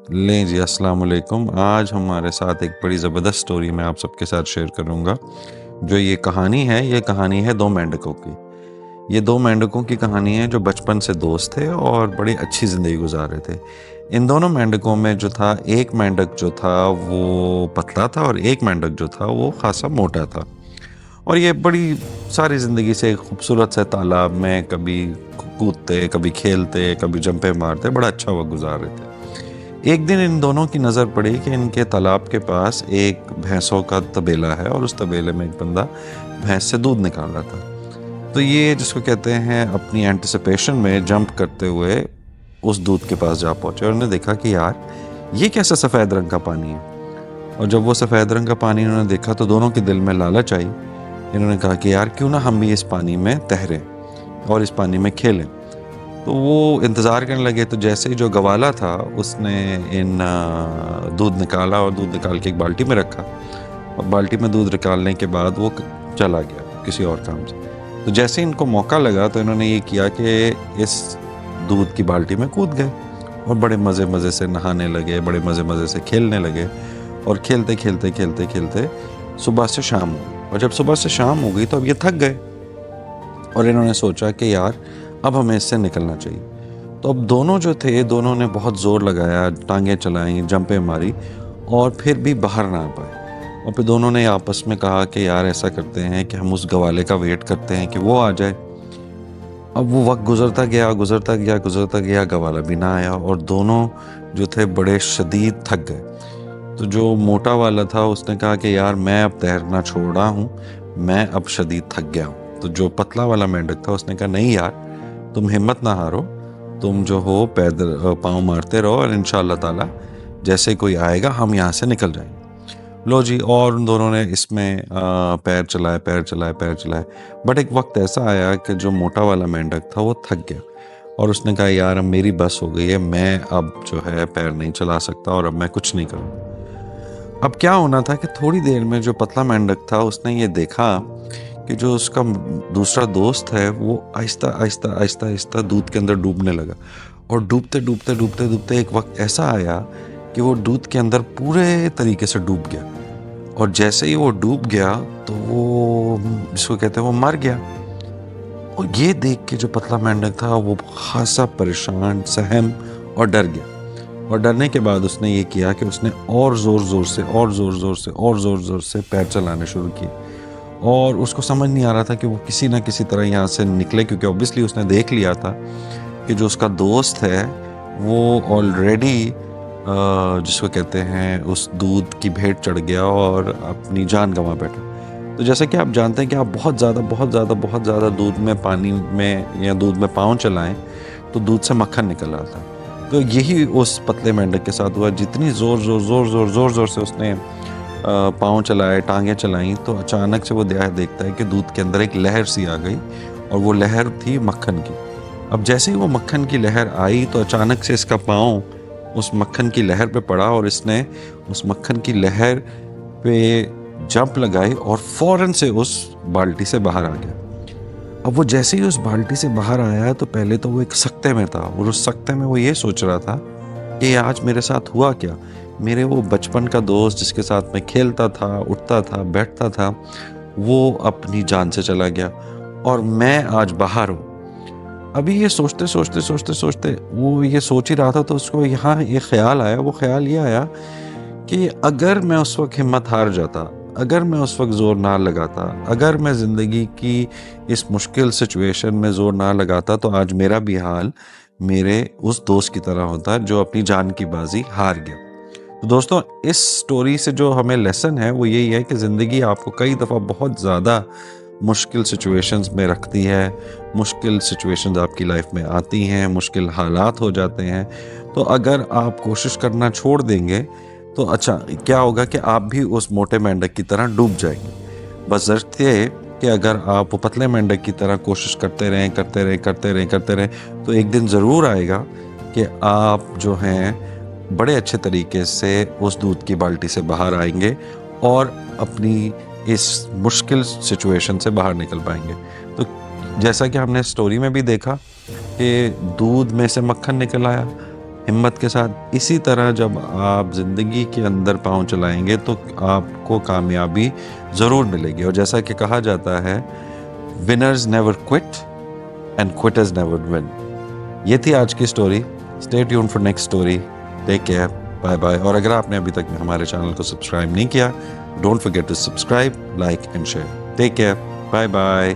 लें जी, अस्सलाम वालेकुम। आज हमारे साथ एक बड़ी ज़बरदस्त स्टोरी मैं आप सबके साथ शेयर करूँगा। जो ये कहानी है 2 मेंढकों की। ये 2 मेंढकों की कहानी है जो बचपन से दोस्त थे और बड़ी अच्छी ज़िंदगी गुज़ार रहे थे। इन दोनों मेंढकों में जो था, एक मेंढक जो था वो पतला था और एक मेंढक जो था वो ख़ासा मोटा था। और ये बड़ी सारी ज़िंदगी से खूबसूरत से तालाब में कभी कूदते, कभी खेलते, कभी जंपे मारते, बड़ा अच्छा वक़्त गुज़ार रहे थे। एक दिन इन दोनों की नज़र पड़ी कि इनके तालाब के पास एक भैंसों का तबेला है और उस तबेले में एक बंदा भैंस से दूध निकाल रहा था। तो ये जिसको कहते हैं अपनी एंटिसिपेशन में जंप करते हुए उस दूध के पास जा पहुंचे और उन्होंने देखा कि यार ये कैसा सफ़ेद रंग का पानी है। और जब वो सफ़ेद रंग का पानी इन्होंने देखा तो दोनों के दिल में लालच आई। इन्होंने कहा कि यार क्यों ना हम भी इस पानी में तैरें और इस पानी में खेलें। तो वो इंतज़ार करने लगे। तो जैसे ही जो गवाला था उसने इन दूध निकाला और दूध निकाल के एक बाल्टी में रखा और बाल्टी में दूध निकालने के बाद वो चला गया किसी और काम से। तो जैसे इनको मौका लगा तो इन्होंने ये किया कि इस दूध की बाल्टी में कूद गए और बड़े मज़े मज़े से नहाने लगे, बड़े मज़े मज़े से खेलने लगे। और खेलते खेलते खेलते खेलते सुबह से शाम हो गई। और जब सुबह से शाम हो गई तो अब ये थक गए और इन्होंने सोचा कि यार अब हमें इससे निकलना चाहिए। तो अब दोनों जो थे, दोनों ने बहुत ज़ोर लगाया, टांगें चलाई, जंपें मारी और फिर भी बाहर ना आ पाए। और फिर दोनों ने आपस में कहा कि यार ऐसा करते हैं कि हम उस गवाले का वेट करते हैं कि वो आ जाए। अब वो वक्त गुजरता गया गुजरता गया गुजरता गया, गवाला भी ना आया और दोनों जो थे बड़े शदीद थक गए। तो जो मोटा वाला था उसने कहा कि यार मैं अब तैरना छोड़ रहा हूँ, मैं अब शदीद थक गया हूँ। तो जो पतला वाला मेंढक था उसने कहा नहीं यार, तुम हिम्मत ना हारो, तुम जो हो पैदल पाँव मारते रहो और इंशाअल्लाह ताला जैसे कोई आएगा हम यहाँ से निकल जाएंगे। लो जी, और उन दोनों ने इसमें पैर चलाए पैर चलाए पैर चलाए। बट एक वक्त ऐसा आया कि जो मोटा वाला मेंढक था वो थक गया और उसने कहा यार अब मेरी बस हो गई है, मैं अब जो है पैर नहीं चला सकता और अब मैं कुछ नहीं करूँगा। अब क्या होना था कि थोड़ी देर में जो पतला मेंढक था उसने ये देखा कि जो उसका दूसरा दोस्त है वो आहिस्ता आहिस्ता आहिस्ता आहिस्ता दूध के अंदर डूबने लगा। और डूबते डूबते डूबते डूबते एक वक्त ऐसा आया कि वो दूध के अंदर पूरे तरीके से डूब गया। और जैसे ही वो डूब गया तो वो जिसको कहते हैं वो मर गया। और ये देख के जो पतला मेंढक था वो खासा परेशान, सहम और डर गया। और डरने के बाद उसने ये किया कि उसने और ज़ोर ज़ोर से और ज़ोर ज़ोर से और ज़ोर ज़ोर से पैर चलाने शुरू किए। और उसको समझ नहीं आ रहा था कि वो किसी ना किसी तरह यहाँ से निकले, क्योंकि ऑब्वियसली उसने देख लिया था कि जो उसका दोस्त है वो ऑलरेडी जिसको कहते हैं उस दूध की भेंट चढ़ गया और अपनी जान गंवा बैठा। तो जैसे कि आप जानते हैं कि आप बहुत ज़्यादा बहुत ज़्यादा बहुत ज़्यादा दूध में, पानी में या दूध में पाँव चलाएं तो दूध से मक्खन निकल आता है। तो यही उस पतले मेंढक के साथ हुआ। जितनी ज़ोर ज़ोर ज़ोर ज़ोर ज़ोर ज़ोर से उसने पाँव चलाए, टांगें चलाईं, तो अचानक से वो देखता है कि दूध के अंदर एक लहर सी आ गई और वो लहर थी मक्खन की। अब जैसे ही वो मक्खन की लहर आई तो अचानक से इसका पाँव उस मक्खन की लहर पे पड़ा और इसने उस मक्खन की लहर पे जंप लगाई और फौरन से उस बाल्टी से बाहर आ गया। अब वो जैसे ही उस बाल्टी से बाहर आया तो पहले तो वो एक सकते में था और उस सकते में वो ये सोच रहा था कि आज मेरे साथ हुआ क्या। मेरे वो बचपन का दोस्त जिसके साथ मैं खेलता था, उठता था, बैठता था, वो अपनी जान से चला गया और मैं आज बाहर हूँ। अभी ये सोचते सोचते सोचते सोचते वो ये सोच ही रहा था तो उसको यहाँ ये ख्याल आया। वो ख्याल ये आया कि अगर मैं उस वक्त हिम्मत हार जाता, अगर मैं उस वक्त ज़ोर ना लगाता, अगर मैं ज़िंदगी की इस मुश्किल सिचुएशन में ज़ोर ना लगाता तो आज मेरा भी हाल मेरे उस दोस्त की तरह होता जो अपनी जान की बाजी हार गया। तो दोस्तों, इस स्टोरी से जो हमें लेसन है वो यही है कि ज़िंदगी आपको कई दफ़ा बहुत ज़्यादा मुश्किल सिचुएशंस में रखती है। मुश्किल सिचुएशंस आपकी लाइफ में आती हैं, मुश्किल हालात हो जाते हैं। तो अगर आप कोशिश करना छोड़ देंगे तो अच्छा क्या होगा कि आप भी उस मोटे मेंढक की तरह डूब जाएंगे। बशर्ते ये कि अगर आप वो पतले मेंढक की तरह कोशिश करते रहें करते रहें करते रहें करते रहें तो एक दिन ज़रूर आएगा कि आप जो हैं बड़े अच्छे तरीके से उस दूध की बाल्टी से बाहर आएंगे और अपनी इस मुश्किल सिचुएशन से बाहर निकल पाएंगे। तो जैसा कि हमने स्टोरी में भी देखा कि दूध में से मक्खन निकल आया, हिम्मत के साथ इसी तरह जब आप ज़िंदगी के अंदर पाँव चलाएंगे तो आपको कामयाबी ज़रूर मिलेगी। और जैसा कि कहा जाता है, winners never quit and quitters never win. ये थी आज की story. Stay tuned for next story. Take care, bye bye. और अगर आपने अभी तक हमारे चैनल को सब्सक्राइब नहीं किया, don't forget to subscribe, like and share. Take care, bye bye.